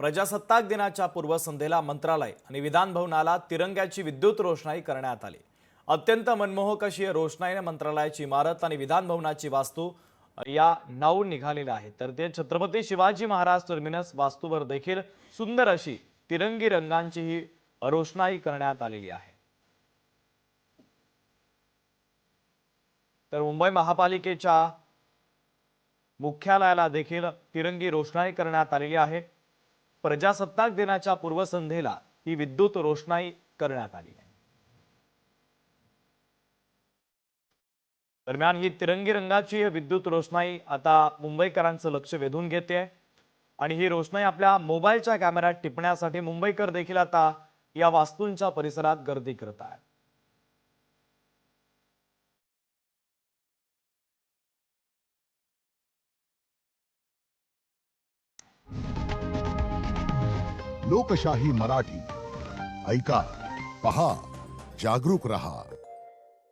प्रजासत्ताक दिनाच्या पूर्वसंध्येला मंत्रालय आणि विधान भवनाला तिरंग्याची विद्युत रोषणाई करण्यात आली। अत्यंत मनमोहक अशी रोषणाईने मंत्रालयाची इमारत आणि विधान भवनाची वास्तू या नावून निघालेला आहे। तर ते छत्रपती शिवाजी महाराज टर्मिनस वास्तूवर देखील सुंदर अशी तिरंगी रंगांची ही रोषणाई करण्यात आलेली आहे। तर मुंबई महापालिकेच्या मुख्यालयाला देखील तिरंगी रोषणाई करण्यात आलेली आहे। प्रजासत्ताक दिनाच्या पूर्वसंध्येला ही विद्युत रोषणाई करण्यात आली आहे। दरम्यान ही तिरंगी रंगाची विद्युत रोषणाई आता मुंबईकरांचं लक्ष वेधून घेते आणि ही रोषणाई आपल्या मोबाईलच्या कॅमेऱ्यात टिपण्यासाठी मुंबईकर देखील आता या वास्तूंच्या परिसरात गर्दी करत आहेत। लोकशाही मराठी ऐका, पहा, जागरूक रहा।